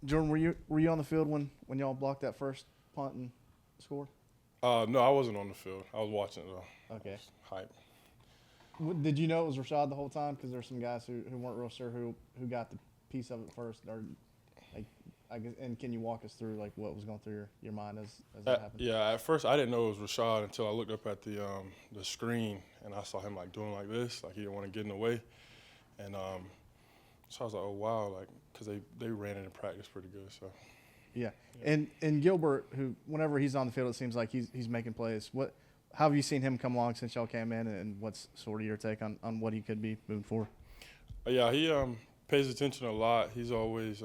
Jordan, were you on the field when y'all blocked that first punt and scored? No, I wasn't on the field. I was watching it, though. Okay. Hype. Did you know it was Rasheed the whole time? Because there's some guys who weren't real sure who got the piece of it first. Or, like, I guess, and can you walk us through like what was going through your mind as that happened? Yeah, at first I didn't know it was Rasheed until I looked up at the screen and I saw him like doing like this, like he didn't want to get in the way, and so I was like, oh wow, like because they ran it in practice pretty good, so. Yeah. And Gilbert, who whenever he's on the field, it seems like he's making plays. How have you seen him come along since y'all came in, and what's sort of your take on what he could be moving forward? Yeah, he pays attention a lot. He's always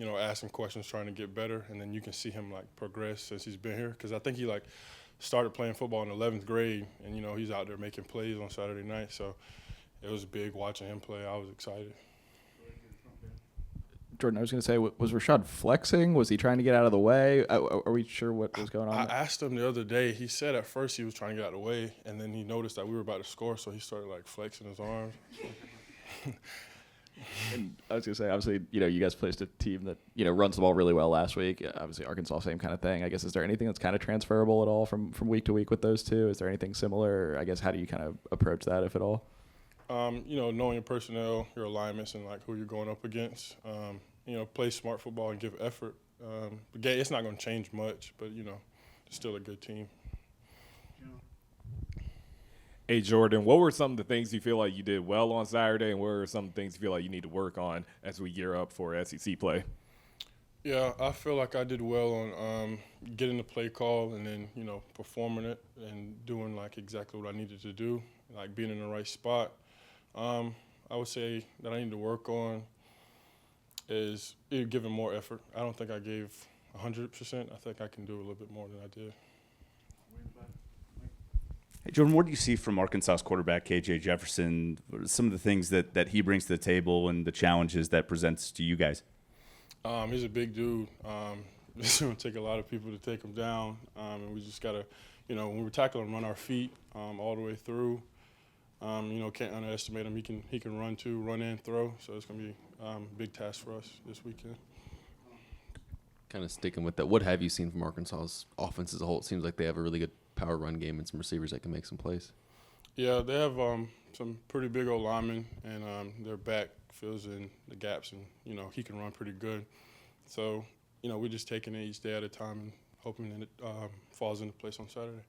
asking questions, trying to get better, and then you can see him like progress since he's been here. Because I think he like started playing football in 11th grade, and he's out there making plays on Saturday night. So it was big watching him play. I was excited. Jordan, I was going to say, was Rasheed flexing? Was he trying to get out of the way? Are we sure what was going on? I asked him the other day. He said at first he was trying to get out of the way, and then he noticed that we were about to score, so he started like flexing his arms. And I was going to say, obviously, you guys placed a team that, runs the ball really well last week. Obviously, Arkansas, same kind of thing. I guess, is there anything that's kind of transferable at all from week to week with those two? Is there anything similar? I guess, how do you kind of approach that, if at all? Knowing your personnel, your alignments, and like who you're going up against. Play smart football and give effort. It's not going to change much, but it's still a good team. Hey, Jordan, what were some of the things you feel like you did well on Saturday, and what are some things you feel like you need to work on as we gear up for SEC play? Yeah, I feel like I did well on getting the play call and then, performing it and doing, like, exactly what I needed to do, like being in the right spot. I would say that I need to work on is giving more effort. I don't think I gave 100%. I think I can do a little bit more than I did. Hey, Jordan, what do you see from Arkansas's quarterback, KJ Jefferson? What are some of the things that he brings to the table and the challenges that presents to you guys? He's a big dude. It's going to take a lot of people to take him down. And we just got to, when we're tackling him, run our feet all the way through. Can't underestimate him. He can run too, run and throw. So it's going to be a big task for us this weekend. Kind of sticking with that, what have you seen from Arkansas's offense as a whole? It seems like they have a really good power run game and some receivers that can make some plays. Yeah, they have some pretty big old linemen, and their back fills in the gaps, and, he can run pretty good. So, we're just taking it each day at a time and hoping that it falls into place on Saturday.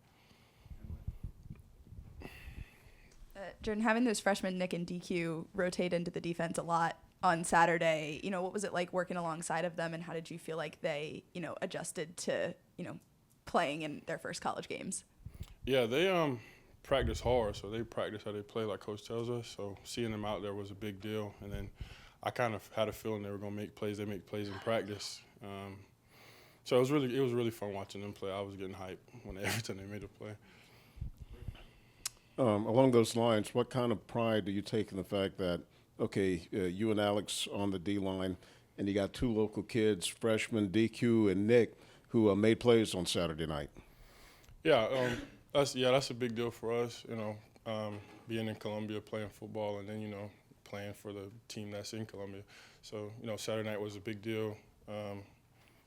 Jordan, having those freshmen, Nick and DQ, rotate into the defense a lot on Saturday, what was it like working alongside of them, and how did you feel like they, adjusted to, playing in their first college games? Yeah, they practice hard, so they practice how they play, like Coach tells us. So seeing them out there was a big deal. And then I kind of had a feeling they were going to make plays. They make plays in practice. So it was really fun watching them play. I was getting hyped every time they made a play. Along those lines, what kind of pride do you take in the fact that, you and Alex on the D-line, and you got two local kids, freshmen DQ and Nick, who made plays on Saturday night? Yeah, that's a big deal for us, being in Columbia, playing football, and then, playing for the team that's in Columbia. So, Saturday night was a big deal.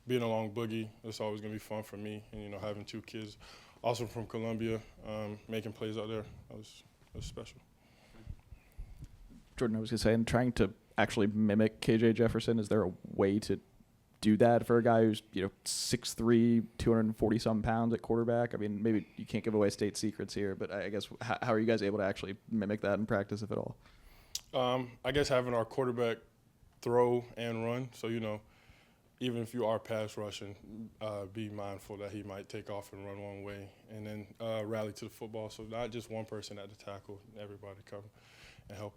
Being along Boogie, it's always going to be fun for me, and, having two kids also from Columbia, making plays out there, that was special. Jordan, I was going to say, in trying to actually mimic KJ Jefferson, is there a way to do that for a guy who's 6'3", 240-some pounds at quarterback? I mean, maybe you can't give away state secrets here, but I guess how are you guys able to actually mimic that in practice, if at all? I guess having our quarterback throw and run, so even if you are pass rushing, be mindful that he might take off and run one way, and then rally to the football. So not just one person at the tackle, everybody come and help.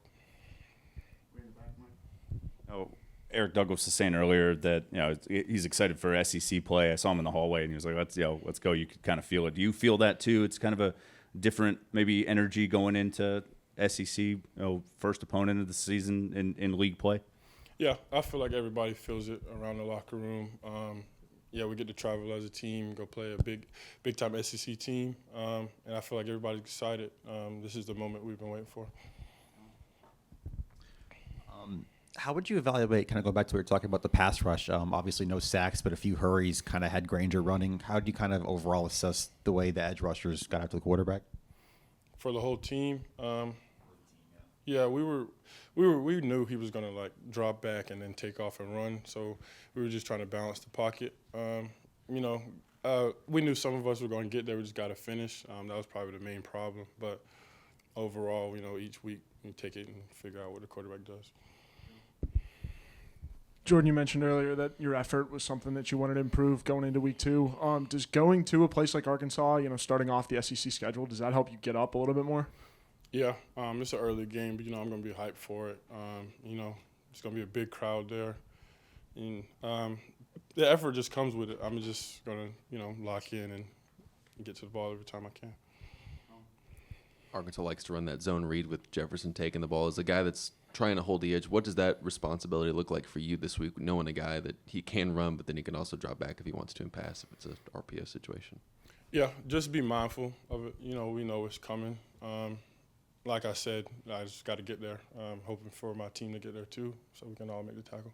Oh, Eric Douglas was saying earlier that he's excited for SEC play. I saw him in the hallway, and he was like, "Let's go." You could kind of feel it. Do you feel that too? It's kind of a different maybe energy going into SEC, first opponent of the season in league play. Yeah, I feel like everybody feels it around the locker room. We get to travel as a team, go play a big time SEC team, and I feel like everybody's excited. This is the moment we've been waiting for. How would you evaluate, kind of go back to what you were talking about, the pass rush? Obviously no sacks, but a few hurries, kind of had Granger running. How do you kind of overall assess the way the edge rushers got after the quarterback? For the whole team, yeah, we knew he was gonna like drop back and then take off and run. So we were just trying to balance the pocket. We knew some of us were gonna get there. We just got to finish. That was probably the main problem. But overall, each week you take it and figure out what the quarterback does. Jordan, you mentioned earlier that your effort was something that you wanted to improve going into week 2. Does going to a place like Arkansas, starting off the SEC schedule, does that help you get up a little bit more? Yeah, it's an early game, but I'm gonna be hyped for it. It's gonna be a big crowd there, and the effort just comes with it. I'm just gonna lock in and get to the ball every time I can. Arkansas likes to run that zone read with Jefferson taking the ball. As a guy that's trying to hold the edge, what does that responsibility look like for you this week, knowing a guy that he can run, but then he can also drop back if he wants to and pass if it's an RPO situation? Yeah, just be mindful of it. We know it's coming. Like I said, I just got to get there. Hoping for my team to get there too, so we can all make the tackle.